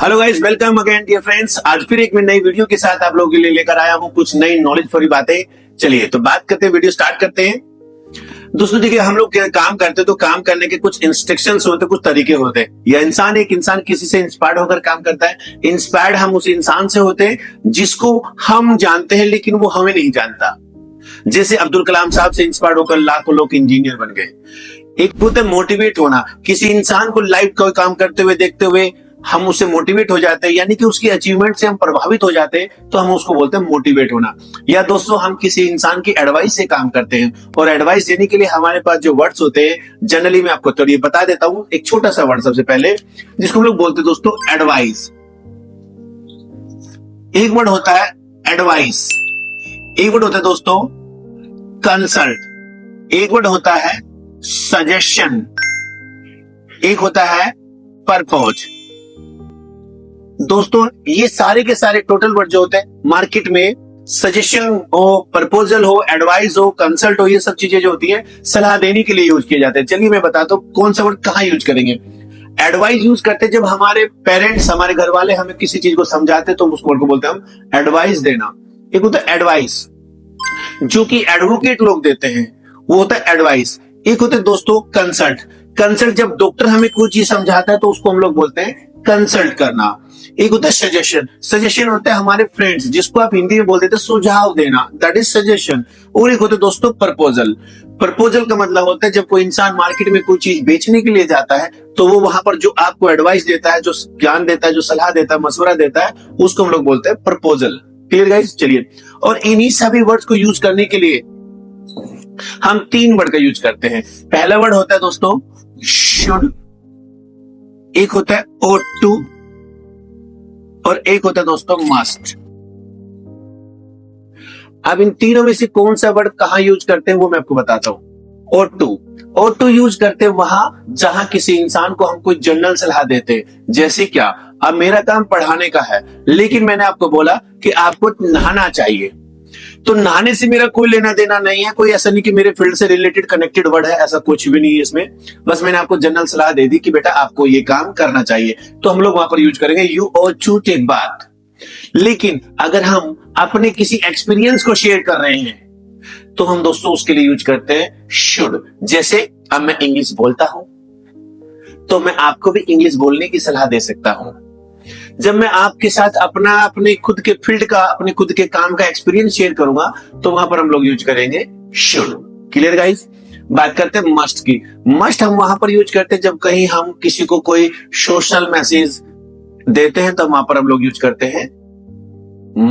Hello guys, welcome again dear friends. आज फिर एक मैं नई वीडियो के साथ आप लोगों के लिए लेकर आया हूं कुछ नई नॉलेज फुल बातें। चलिए तो बात करते हैं, वीडियो स्टार्ट करते हैं। दोस्तों देखिए, हम लोग काम करते हैं तो काम करने के कुछ इंस्ट्रक्शंस होते हैं, कुछ तरीके होते हैं। या एक इंसान किसी से इंस्पायर्ड होकर काम करता है। इंस्पायर्ड हम उस इंसान से होते हैं जिसको हम जानते हैं लेकिन वो हमें नहीं जानता। जैसे अब्दुल कलाम साहब से इंस्पायर्ड होकर लाखों लोग इंजीनियर बन गए। एक होता है मोटिवेट होना, किसी इंसान को लाइव कोई काम करते हुए देखते हुए हम उससे मोटिवेट हो जाते हैं, यानी कि उसकी अचीवमेंट से हम प्रभावित हो जाते हैं, तो हम उसको बोलते हैं मोटिवेट होना। या दोस्तों, हम किसी इंसान की एडवाइस से काम करते हैं, और एडवाइस देने के लिए हमारे पास जो वर्ड्स होते हैं, जनरली मैं आपको थोड़ी बता देता हूं। एक छोटा सा वर्ड सबसे पहले जिसको हम लोग बोलते हैं दोस्तों एडवाइस। एक वर्ड होता है एडवाइस, एक वर्ड होता है दोस्तों कंसल्ट, एक वर्ड होता है सजेशन, एक होता है परपोज। दोस्तों ये सारे के सारे टोटल वर्ड जो होते हैं मार्केट में, सजेशन हो, प्रपोजल हो, एडवाइस हो, कंसल्ट हो, ये सब चीजें जो होती है सलाह देने के लिए यूज किए जाते हैं। चलिए मैं बताता हूं कौन सा वर्ड कहां यूज करेंगे। एडवाइस यूज करते हैं जब हमारे पेरेंट्स, हमारे घर वाले हमें किसी चीज को समझाते हैं, तो उस वर्ड को बोलते हैं हम एडवाइस देना। एक होता है एडवाइस जो कि एडवोकेट लोग देते हैं, वो होता है एडवाइस। एक होता है दोस्तों कंसल्ट। कंसल्ट जब डॉक्टर हमें कोई चीज समझाता है तो उसको हम लोग बोलते हैं कंसल्ट करना। एक होता है सजेशन। सजेशन होता है हमारे फ्रेंड्स, जिसको आप हिंदी में बोल देते हैं सुझाव देना, दैट इज सजेशन। और एक होता है दोस्तों प्रपोजल। प्रपोजल का मतलब होता है जब कोई इंसान मार्केट में कोई चीज बेचने के लिए जाता है, तो वो वहां पर जो आपको एडवाइस देता है, जो ज्ञान देता है, जो सलाह देता है, मशवरा देता है, उसको हम लोग बोलते हैं प्रपोजल। Clear guys? चलिए, और इन्हीं सभी वर्ड्स को यूज करने के लिए हम तीन वर्ड का यूज करते हैं। पहला वर्ड होता है दोस्तों शुड, एक होता है ought to, और एक होता है दोस्तों मस्ट। अब इन तीनों में से कौन सा वर्ड कहां यूज करते हैं वो मैं आपको बताता हूं। ought to, ought to use करते हैं वहां जहां किसी इंसान को हम कोई जनरल सलाह देते हैं। जैसे क्या, अब मेरा काम पढ़ाने का है, लेकिन मैंने आपको बोला कि आपको नहाना चाहिए, तो नहाने से मेरा कोई लेना देना नहीं है। कोई ऐसा नहीं कि मेरे फील्ड से रिलेटेड कनेक्टेड वर्ड है, ऐसा कुछ भी नहीं है इसमें। बस मैंने आपको जनरल सलाह दे दी कि बेटा आपको ये काम करना चाहिए, तो हम लोग वहां पर यूज करेंगे you ought to take bath. लेकिन अगर हम अपने किसी एक्सपीरियंस को शेयर कर रहे हैं, तो हम दोस्तों उसके लिए यूज करते हैं शुड। जैसे अब मैं इंग्लिश बोलता हूं, तो मैं आपको भी इंग्लिश बोलने की सलाह दे सकता हूं। जब मैं आपके साथ अपने खुद के फील्ड का, अपने खुद के काम का एक्सपीरियंस शेयर करूंगा, तो वहां पर हम लोग यूज करेंगे शुड। Clear guys? बात करते हैं मस्ट की। मस्ट हम वहां पर यूज करते हैं जब कहीं हम किसी को कोई सोशल मैसेज देते हैं, तो वहां पर हम लोग यूज करते हैं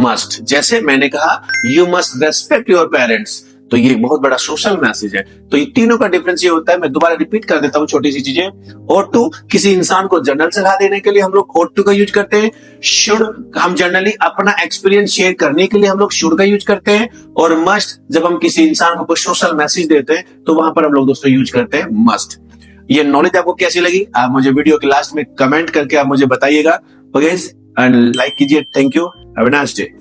मस्ट। जैसे मैंने कहा you must respect your parents, तो ये बहुत बड़ा सोशल मैसेज है। तो ये तीनों का डिफरेंस ये होता है, मैं दोबारा रिपीट कर देता हूं छोटी सी चीजें। ought to किसी इंसान को जनरल सलाह देने के लिए हम लोग ought to का यूज करते हैं। शुड हम जनरली अपना एक्सपीरियंस शेयर करने के लिए हम लोग शुड का यूज करते हैं। और मस्ट जब हम किसी इंसान को कोई सोशल मैसेज देते हैं, तो वहां पर हम लोग दोस्तों यूज करते हैं मस्ट। ये नॉलेज आपको कैसी लगी, आप मुझे वीडियो के लास्ट में कमेंट करके आप मुझे बताइएगा। एंड लाइक कीजिए। Thank you, have a nice day.